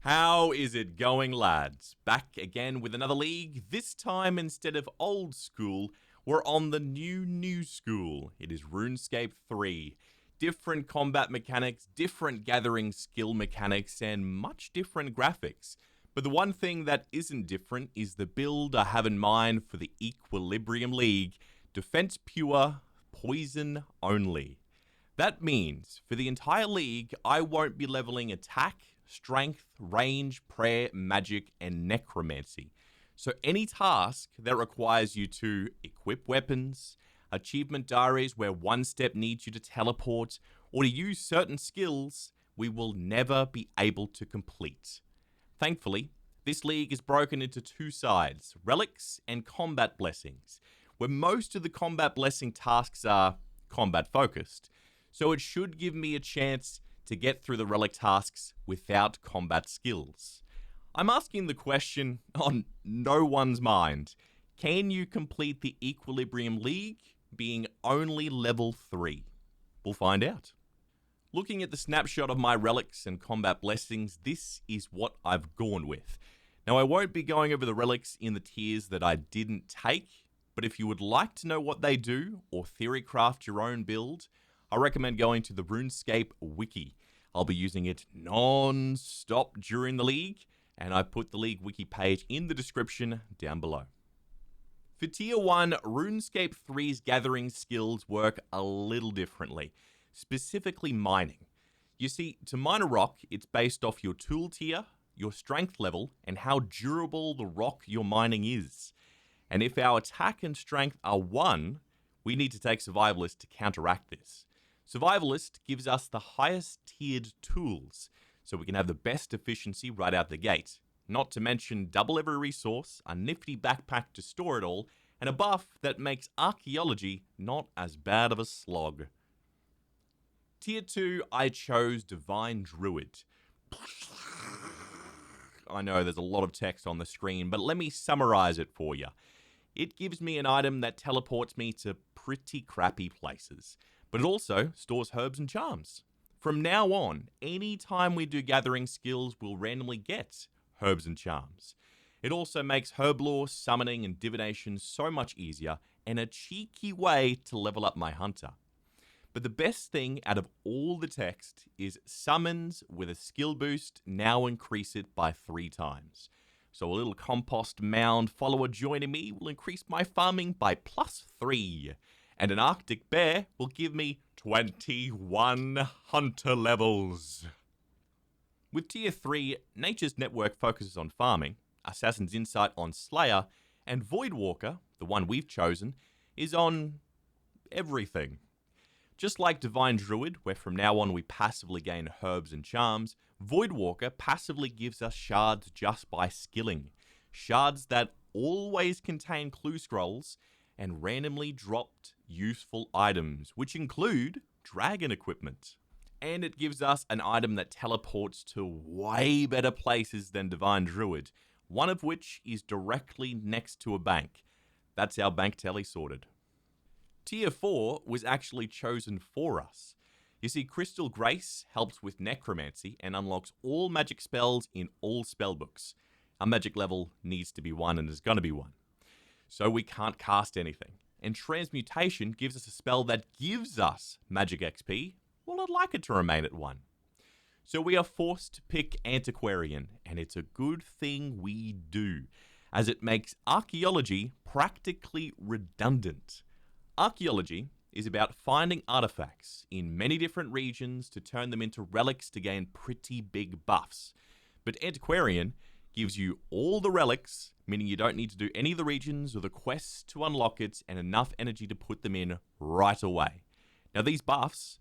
How is it going, lads? Back again with another league. This time, instead of old school, we're on the new school. It is Runescape 3. Different combat mechanics, different gathering skill mechanics, and much different graphics. But the one thing that isn't different is the build I have in mind for the Equilibrium League. Defense pure, poison only. That means, for the entire league, I won't be leveling attack, strength, range, prayer, magic, and necromancy. So any task that requires you to equip weapons, achievement diaries where one step needs you to teleport, or to use certain skills, we will never be able to complete. Thankfully, this league is broken into two sides, relics and combat blessings, where most of the combat blessing tasks are combat focused. So it should give me a chance to get through the relic tasks without combat skills. I'm asking the question on no one's mind. Can you complete the Equilibrium League being only level 3? We'll find out. Looking at the snapshot of my relics and combat blessings, this is what I've gone with. Now, I won't be going over the relics in the tiers that I didn't take, but if you would like to know what they do or theorycraft your own build, I recommend going to the Runescape wiki. I'll be using it non-stop during the league, and I put the league wiki page in the description down below. For Tier 1, RuneScape 3's gathering skills work a little differently, specifically mining. You see, to mine a rock, it's based off your tool tier, your strength level, and how durable the rock you're mining is. And if our attack and strength are 1, we need to take Survivalist to counteract this. Survivalist gives us the highest tiered tools, so we can have the best efficiency right out the gate. Not to mention double every resource, a nifty backpack to store it all, and a buff that makes archaeology not as bad of a slog. Tier 2, I chose Divine Druid. I know there's a lot of text on the screen, but let me summarize it for you. It gives me an item that teleports me to pretty crappy places, but it also stores herbs and charms. From now on, any time we do gathering skills, we'll randomly get herbs and charms. It also makes herb lore, summoning, and divination so much easier, and a cheeky way to level up my hunter. But the best thing out of all the text is summons with a skill boost now increase it by 3 times. So a little compost mound follower joining me will increase my farming by +3. And an Arctic bear will give me 21 hunter levels. With Tier 3, Nature's Network focuses on farming, Assassin's Insight on Slayer, and Voidwalker, the one we've chosen, is on everything. Just like Divine Druid, where from now on we passively gain herbs and charms, Voidwalker passively gives us shards just by skilling. Shards that always contain clue scrolls and randomly dropped useful items, which include dragon equipment. And it gives us an item that teleports to way better places than Divine Druid, one of which is directly next to a bank. That's our bank telly sorted. Tier 4 was actually chosen for us. You see, Crystal Grace helps with necromancy and unlocks all magic spells in all spellbooks. Our magic level needs to be 1 and is going to be 1. So we can't cast anything. And Transmutation gives us a spell that gives us magic XP. Well, I'd like it to remain at 1. So we are forced to pick Antiquarian, and it's a good thing we do, as it makes archaeology practically redundant. Archaeology is about finding artifacts in many different regions to turn them into relics to gain pretty big buffs. But Antiquarian gives you all the relics, meaning you don't need to do any of the regions or the quests to unlock it, and enough energy to put them in right away. Now these buffs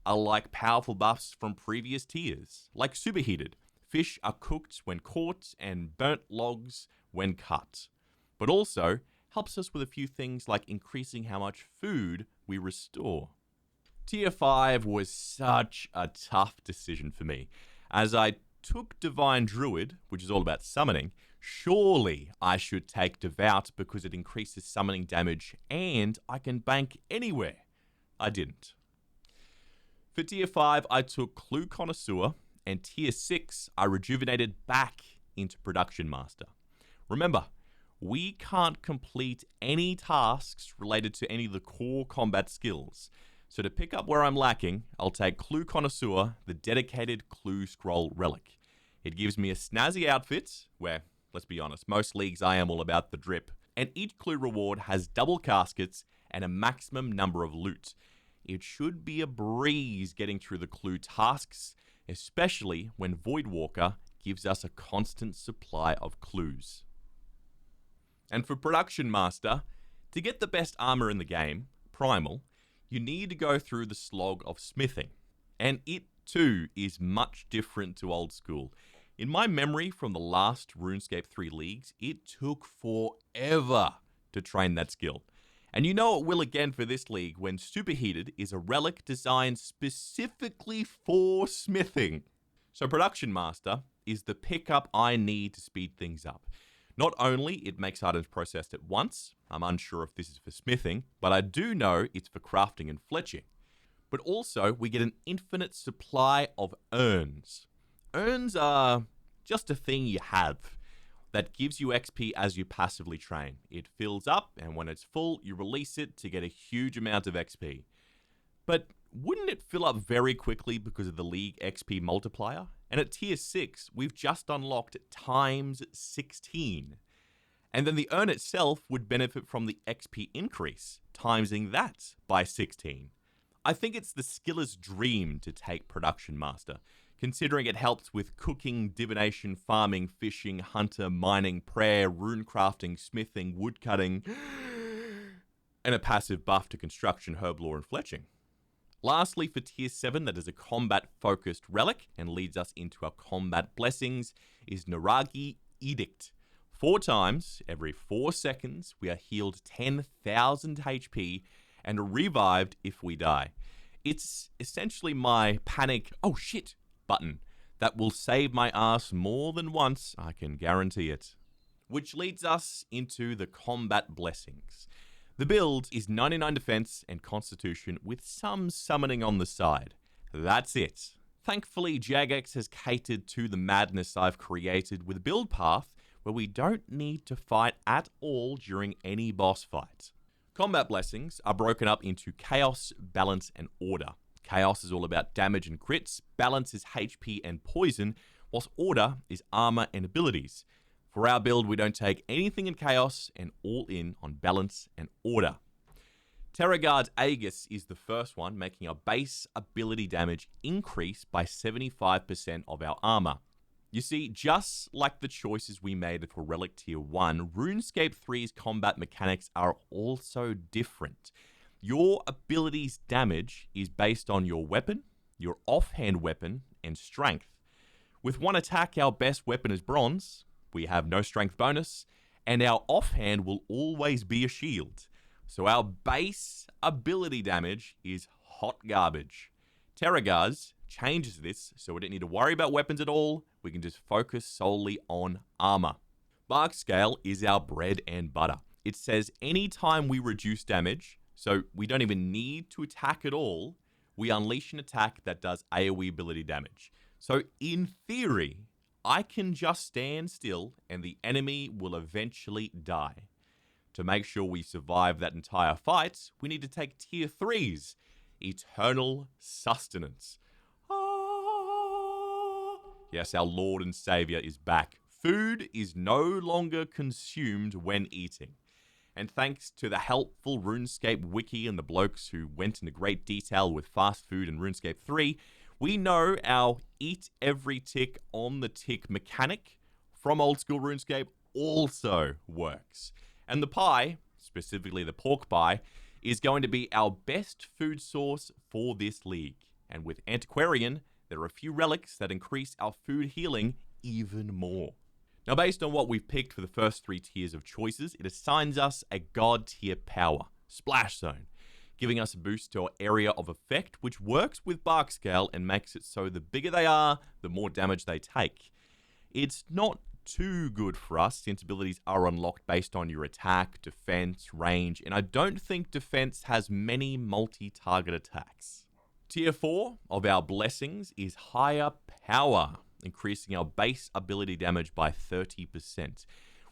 are like powerful buffs from previous tiers, like Superheated. Fish are cooked when caught and burnt logs when cut. But also helps us with a few things like increasing how much food we restore. Tier 5 was such a tough decision for me, as I took Divine Druid, which is all about summoning. Surely I should take Devout because it increases summoning damage and I can bank anywhere. I didn't. For Tier 5, I took Clue Connoisseur and Tier 6 are rejuvenated back into Production Master. Remember, we can't complete any tasks related to any of the core combat skills. So to pick up where I'm lacking, I'll take Clue Connoisseur, the dedicated Clue Scroll relic. It gives me a snazzy outfit, where, let's be honest, most leagues I am all about the drip, and each clue reward has double caskets and a maximum number of loot. It should be a breeze getting through the clue tasks, especially when Voidwalker gives us a constant supply of clues. And for Production Master, to get the best armor in the game, Primal, you need to go through the slog of smithing. And it too is much different to old school. In my memory from the last RuneScape 3 leagues, it took forever to train that skill. And you know it will again for this league when Superheated is a relic designed specifically for smithing. So Production Master is the pickup I need to speed things up. Not only it makes items processed at once, I'm unsure if this is for smithing, but I do know it's for crafting and fletching. But also we get an infinite supply of urns. Urns are just a thing you have that gives you XP as you passively train. It fills up, and when it's full, you release it to get a huge amount of XP. But wouldn't it fill up very quickly because of the League XP multiplier? And at Tier 6, we've just unlocked times 16. And then the urn itself would benefit from the XP increase, timesing that by 16. I think it's the skiller's dream to take Production Master, considering it helps with cooking, divination, farming, fishing, hunter, mining, prayer, rune crafting, smithing, woodcutting, and a passive buff to construction, herb lore, and fletching. Lastly, for Tier 7, that is a combat-focused relic and leads us into our combat blessings, is Naragi Edict. 4 times, every 4 seconds, we are healed 10,000 HP and are revived if we die. It's essentially my panic, oh shit, button that will save my ass more than once, I can guarantee it. Which leads us into the combat blessings. The build is 99 defense and constitution with some summoning on the side. That's it. Thankfully, Jagex has catered to the madness I've created with a build path where we don't need to fight at all during any boss fight. Combat blessings are broken up into chaos, balance, and order. Chaos is all about damage and crits, balance is HP and poison, whilst order is armor and abilities. For our build, we don't take anything in chaos and all in on balance and order. Terragard's Aegis is the first one, making our base ability damage increase by 75% of our armor. You see, just like the choices we made for Relic Tier 1, RuneScape 3's combat mechanics are also different. Your ability's damage is based on your weapon, your offhand weapon, and strength. With one attack, our best weapon is bronze, we have no strength bonus, and our offhand will always be a shield. So our base ability damage is hot garbage. Terragard's changes this, so we don't need to worry about weapons at all, we can just focus solely on armor. Bark Scale is our bread and butter. It says anytime we reduce damage, so we don't even need to attack at all, we unleash an attack that does AoE ability damage. So in theory, I can just stand still and the enemy will eventually die. To make sure we survive that entire fight, we need to take Tier 3's Eternal Sustenance. Yes, our Lord and Savior is back. Food is no longer consumed when eating. And thanks to the helpful RuneScape wiki and the blokes who went into great detail with fast food in RuneScape 3, we know our eat every tick on the tick mechanic from old school RuneScape also works. And the pie, specifically the pork pie, is going to be our best food source for this league. And with Antiquarian, there are a few relics that increase our food healing even more. Now, based on what we've picked for the first 3 tiers of choices, it assigns us a god tier power, Splash Zone, giving us a boost to our area of effect, which works with Bark Scale and makes it so the bigger they are, the more damage they take. It's not too good for us since abilities are unlocked based on your attack, defense, range, and I don't think defense has many multi-target attacks. Tier 4 of our blessings is higher power, increasing our base ability damage by 30%.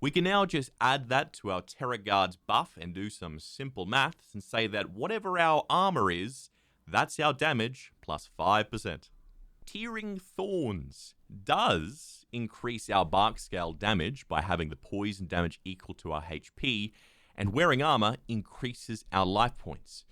We can now just add that to our Terra Guard's buff and do some simple maths and say that whatever our armor is, that's our damage plus 5%. Tearing Thorns does increase our bark scale damage by having the poison damage equal to our HP, and wearing armor increases our life points.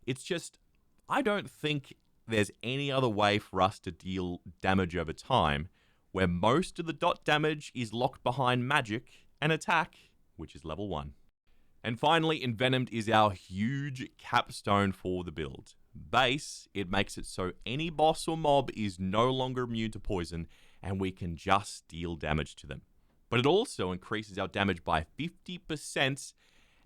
It's just, I don't think there's any other way for us to deal damage over time where most of the dot damage is locked behind magic and attack, which is level 1. And finally, Envenomed is our huge capstone for the build. Base, it makes it so any boss or mob is no longer immune to poison, and we can just deal damage to them. But it also increases our damage by 50%,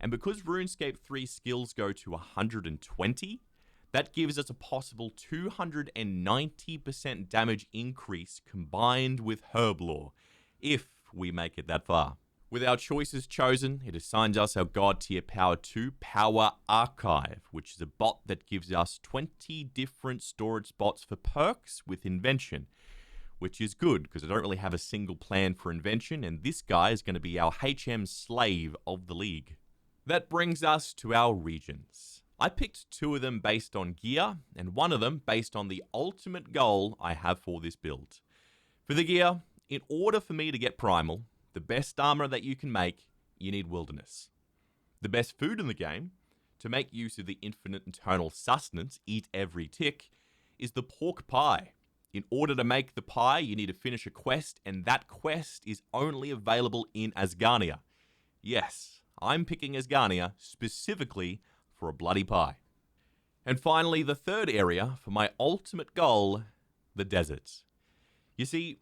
and because RuneScape 3 skills go to 120, that gives us a possible 290% damage increase combined with Herb Lore, if we make it that far. With our choices chosen, it assigns us our God tier power 2 Power Archive, which is a bot that gives us 20 different storage spots for perks with Invention, which is good because I don't really have a single plan for Invention, and this guy is going to be our HM slave of the league. That brings us to our regions. I picked 2 of them based on gear, and 1 of them based on the ultimate goal I have for this build. For the gear, in order for me to get Primal, the best armor that you can make, you need Wilderness. The best food in the game, to make use of the infinite eternal sustenance, eat every tick, is the pork pie. In order to make the pie, you need to finish a quest, and that quest is only available in Asgarnia. Yes, I'm picking Asgarnia specifically for a bloody pie. And finally, the third area for my ultimate goal, the deserts. You see,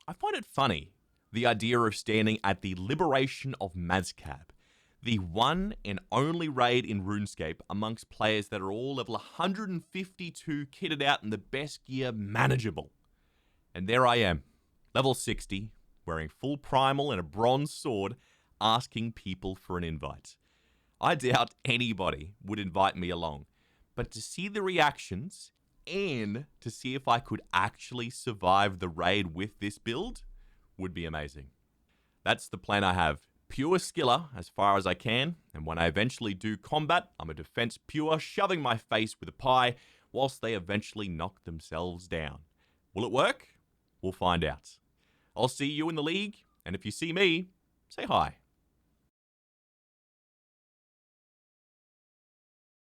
I find it funny, the idea of standing at the liberation of Mazcab, the one and only raid in RuneScape amongst players that are all level 152 kitted out in the best gear manageable. And there I am, level 60, wearing full primal and a bronze sword, asking people for an invite. I doubt anybody would invite me along, but to see the reactions and to see if I could actually survive the raid with this build would be amazing. That's the plan I have. Pure skiller as far as I can, and when I eventually do combat, I'm a defense pure, shoving my face with a pie whilst they eventually knock themselves down. Will it work? We'll find out. I'll see you in the league, and if you see me, say hi.